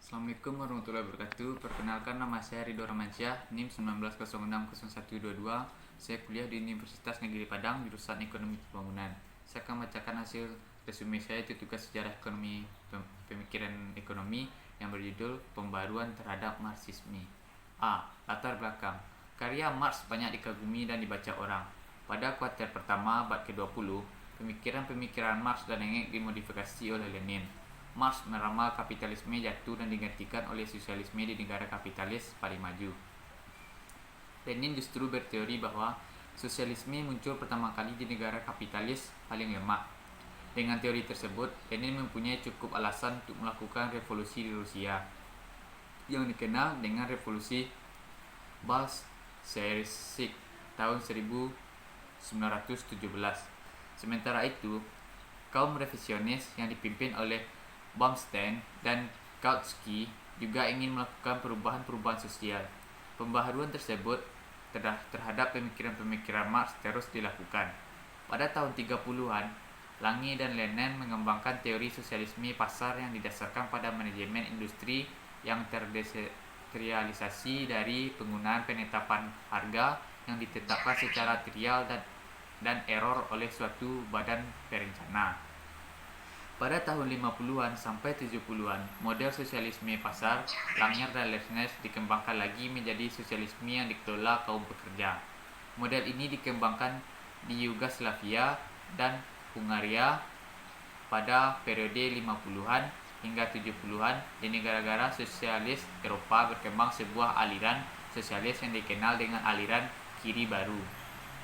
Assalamualaikum warahmatullahi wabarakatuh. Perkenalkan, nama saya Ridho Ramansyah, NIM 19060122. Saya kuliah di Universitas Negeri Padang, jurusan Ekonomi Pembangunan. Saya akan membacakan hasil resume saya, itu tugas sejarah ekonomi pemikiran ekonomi yang berjudul Pembaruan Terhadap Marxisme. A. Latar belakang. Karya Marx banyak dikagumi dan dibaca orang. Pada kuarter pertama abad ke-20, pemikiran Marx dan Engels dimodifikasi oleh Lenin. Marx meramal kapitalisme jatuh dan digantikan oleh sosialisme di negara kapitalis paling maju. Lenin justru berteori bahwa sosialisme muncul pertama kali di negara kapitalis paling lemah. Dengan teori tersebut, Lenin mempunyai cukup alasan untuk melakukan revolusi di Rusia, yang dikenal dengan revolusi Bolshevik tahun 1917. Sementara itu, kaum revisionis yang dipimpin oleh Bumstein dan Kautsky juga ingin melakukan perubahan-perubahan sosial. Pembaharuan tersebut terhadap pemikiran-pemikiran Marx terus dilakukan. Pada tahun 30-an, Lange dan Lenin mengembangkan teori sosialisme pasar yang didasarkan pada manajemen industri yang terrealisasi dari penggunaan penetapan harga yang ditetapkan secara trial dan error oleh suatu badan perencana. Pada tahun 50-an sampai 70-an, model sosialisme pasar, Langer dan Leibniz dikembangkan lagi menjadi sosialisme yang dikelola kaum pekerja. Model ini dikembangkan di Yugoslavia dan Hungaria pada periode 50-an hingga 70-an. Di negara-negara sosialis Eropa berkembang sebuah aliran sosialis yang dikenal dengan aliran kiri baru.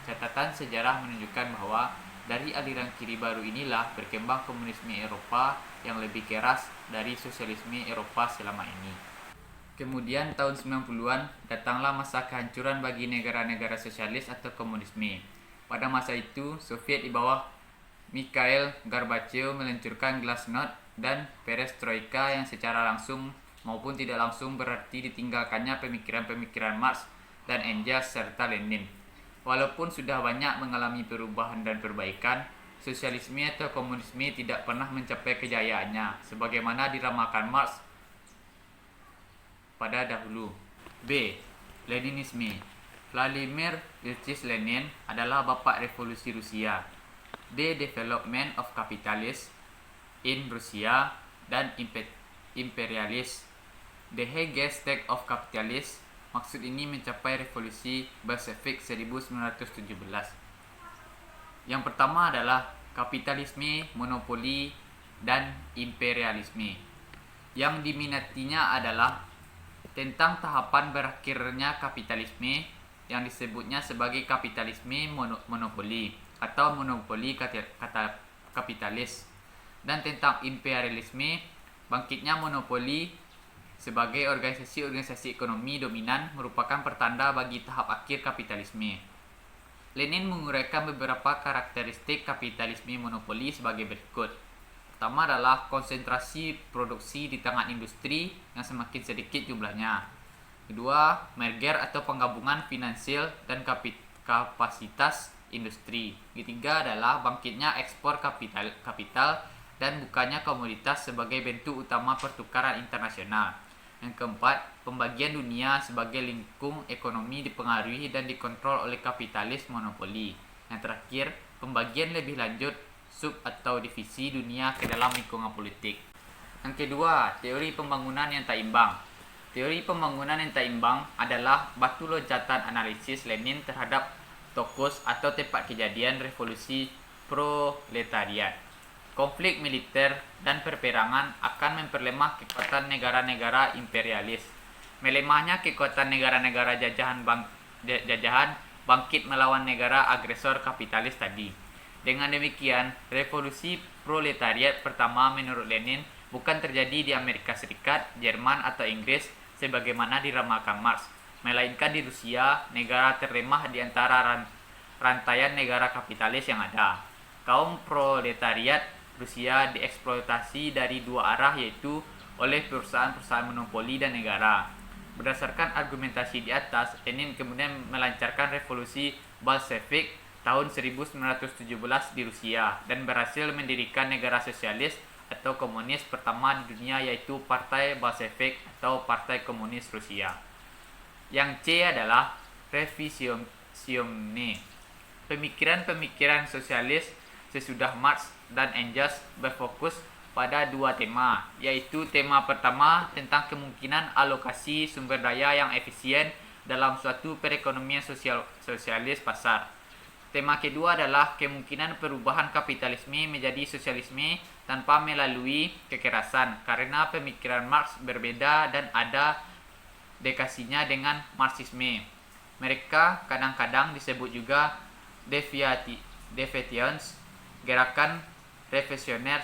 Catatan sejarah menunjukkan bahwa dari aliran kiri baru inilah berkembang komunisme Eropa yang lebih keras dari sosialisme Eropa selama ini. Kemudian tahun 90-an datanglah masa kehancuran bagi negara-negara sosialis atau komunisme. Pada masa itu, Soviet di bawah Mikhail Gorbachev meluncurkan Glasnost dan Perestroika yang secara langsung maupun tidak langsung berarti ditinggalkannya pemikiran-pemikiran Marx dan Engels serta Lenin. Walaupun sudah banyak mengalami perubahan dan perbaikan, sosialisme atau komunisme tidak pernah mencapai kejayaannya, sebagaimana diramalkan Marx pada dahulu. B. Leninisme. Vladimir Ilyich Lenin adalah bapak revolusi Rusia. The Development of Capitalism in Russia dan Imperialism. The Heygestate of Capitalism. Maksud ini mencapai revolusi Bolshevik 1917. Yang pertama adalah kapitalisme, monopoli, dan imperialisme. Yang diminatinya adalah tentang tahapan berakhirnya kapitalisme yang disebutnya sebagai kapitalisme monopoli atau monopoli kapitalis, dan tentang imperialisme, bangkitnya monopoli sebagai organisasi-organisasi ekonomi dominan merupakan pertanda bagi tahap akhir kapitalisme. Lenin menguraikan beberapa karakteristik kapitalisme monopoli sebagai berikut. Pertama adalah konsentrasi produksi di tangan industri yang semakin sedikit jumlahnya. Kedua, merger atau penggabungan finansial dan kapasitas industri. Ketiga adalah bangkitnya ekspor kapital dan bukannya komoditas sebagai bentuk utama pertukaran internasional. Yang keempat, pembagian dunia sebagai lingkung ekonomi dipengaruhi dan dikontrol oleh kapitalis monopoli. Yang terakhir, pembagian lebih lanjut sub atau divisi dunia ke dalam lingkungan politik. Yang kedua, teori pembangunan yang tak imbang. Teori pembangunan yang tak imbang adalah batu loncatan analisis Lenin terhadap tokus atau tempat kejadian revolusi proletariat. Konflik militer dan perperangan akan memperlemah kekuatan negara-negara imperialis. Melemahnya kekuatan negara-negara jajahan bangkit melawan negara agresor kapitalis tadi. Dengan demikian, revolusi proletariat pertama menurut Lenin bukan terjadi di Amerika Serikat, Jerman atau Inggris sebagaimana diramalkan Marx, melainkan di Rusia, negara terlemah di antara rantaian negara kapitalis yang ada. Kaum proletariat Rusia dieksploitasi dari dua arah, yaitu oleh perusahaan-perusahaan monopoli dan negara. Berdasarkan argumentasi di atas, Lenin kemudian melancarkan revolusi Bolshevik tahun 1917 di Rusia dan berhasil mendirikan negara sosialis atau komunis pertama di dunia, yaitu Partai Bolshevik atau Partai Komunis Rusia. Yang C adalah Revisione. Pemikiran-pemikiran sosialis sesudah Marx dan Engels berfokus pada dua tema, yaitu tema pertama tentang kemungkinan alokasi sumber daya yang efisien dalam suatu perekonomian sosialis pasar. Tema kedua adalah kemungkinan perubahan kapitalisme menjadi sosialisme tanpa melalui kekerasan, karena pemikiran Marx berbeda dan ada dekasinya dengan Marxisme. Mereka kadang-kadang disebut juga Deviations. Gerakan revisioner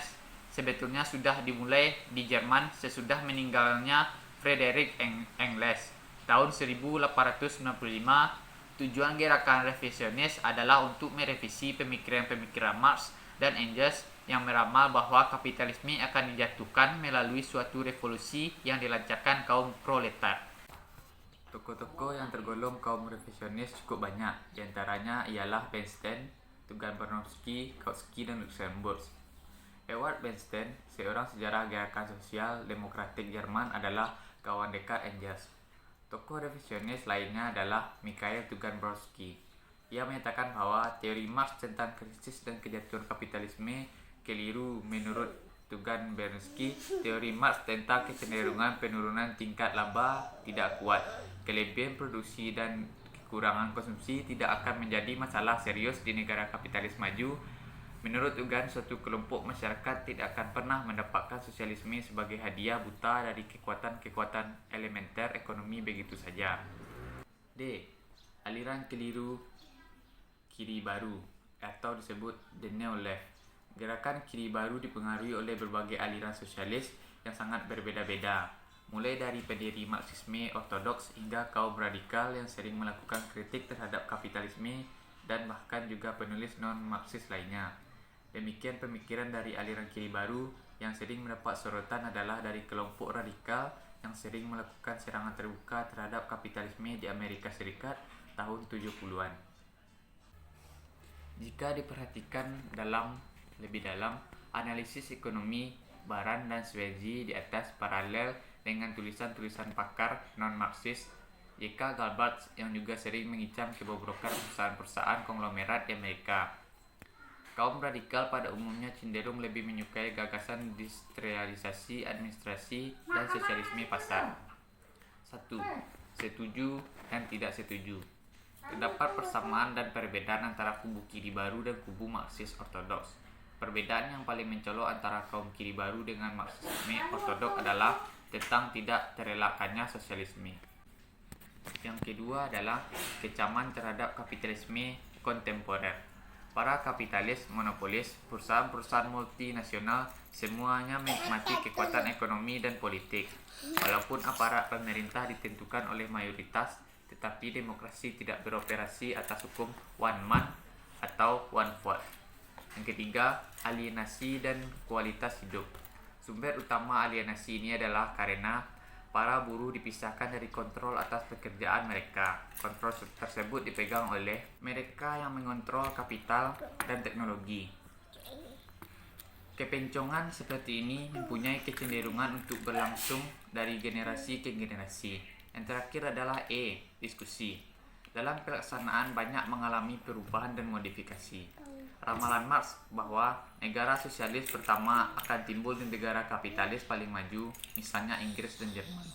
sebetulnya sudah dimulai di Jerman sesudah meninggalnya Friedrich Engels tahun 1895. Tujuan gerakan revisionis adalah untuk merevisi pemikiran-pemikiran Marx dan Engels yang meramal bahwa kapitalisme akan dijatuhkan melalui suatu revolusi yang dilancarkan kaum proletar. Tokoh-tokoh yang tergolong kaum revisionis cukup banyak, diantaranya ialah Bernstein, Tugan Bronowski, Kautsky, dan Luxemburg. Edward Bernstein, seorang sejarah gerakan sosial demokratik Jerman, adalah kawan dekat Engels. Tokoh revisionis lainnya adalah Mikhail Tugan-Bronowski. Ia menyatakan bahwa teori Marx tentang krisis dan kejatuhan kapitalisme keliru. Menurut Tugan-Bronowski, teori Marx tentang kecenderungan penurunan tingkat laba tidak kuat. Kelebihan produksi dan kekurangan konsumsi tidak akan menjadi masalah serius di negara kapitalis maju. Menurut Tugan, suatu kelompok masyarakat tidak akan pernah mendapatkan sosialisme sebagai hadiah buta dari kekuatan-kekuatan elementer ekonomi begitu saja. D. Aliran keliru kiri baru atau disebut The Neo Left. Gerakan kiri baru dipengaruhi oleh berbagai aliran sosialis yang sangat berbeda-beda, mulai dari pendiri Marxisme ortodoks hingga kaum radikal yang sering melakukan kritik terhadap kapitalisme dan bahkan juga penulis non-Marxis lainnya. Demikian pemikiran dari aliran kiri baru yang sering mendapat sorotan adalah dari kelompok radikal yang sering melakukan serangan terbuka terhadap kapitalisme di Amerika Serikat tahun 70-an. Jika diperhatikan lebih dalam, analisis ekonomi Baran dan Swayze di atas paralel dengan tulisan-tulisan pakar non-Marxis J.K. Galbraith yang juga sering mengicam kebobrokan perusahaan-perusahaan konglomerat di Amerika. Kaum radikal pada umumnya cenderung lebih menyukai gagasan industrialisasi, administrasi, dan sosialisme pasar. 1. Setuju dan tidak setuju. Terdapat persamaan dan perbedaan antara kubu kiri baru dan kubu Marxis ortodoks. Perbedaan yang paling mencolok antara kaum kiri baru dengan Marxisme ortodoks adalah tentang tidak terelakkannya sosialisme. Yang kedua adalah kecaman terhadap kapitalisme kontemporer. Para kapitalis monopolis, perusahaan-perusahaan multinasional, semuanya menikmati kekuatan ekonomi dan politik. Walaupun aparat pemerintah ditentukan oleh mayoritas, tetapi demokrasi tidak beroperasi atas hukum one man atau one vote. Yang ketiga, alienasi dan kualitas hidup. Sumber utama alienasi ini adalah karena para buruh dipisahkan dari kontrol atas pekerjaan mereka. Kontrol tersebut dipegang oleh mereka yang mengontrol kapital dan teknologi. Kepencongan seperti ini mempunyai kecenderungan untuk berlangsung dari generasi ke generasi. Yang terakhir adalah E, diskusi. Dalam pelaksanaan banyak mengalami perubahan dan modifikasi. Ramalan Marx bahwa negara sosialis pertama akan timbul di negara kapitalis paling maju, misalnya Inggris dan Jerman.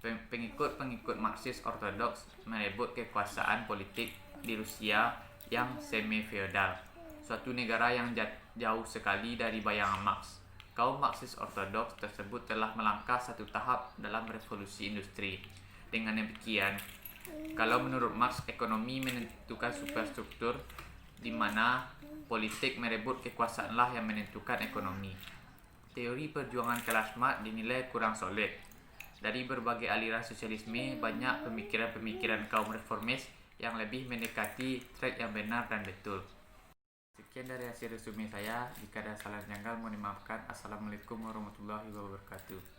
Pengikut-pengikut Marxis ortodoks merebut kekuasaan politik di Rusia yang semi-feodal, suatu negara yang jauh sekali dari bayangan Marx. Kaum Marxis ortodoks tersebut telah melangkah satu tahap dalam revolusi industri. Dengan demikian, kalau menurut Marx, ekonomi menentukan superstruktur, di mana politik merebut kekuasaanlah yang menentukan ekonomi. Teori perjuangan kelas Marx dinilai kurang solid. Dari berbagai aliran sosialisme, banyak pemikiran-pemikiran kaum reformis yang lebih mendekati track yang benar dan betul. Sekian dari hasil resume saya. Jika ada salah janggal, mohon dimaafkan. Assalamualaikum warahmatullahi wabarakatuh.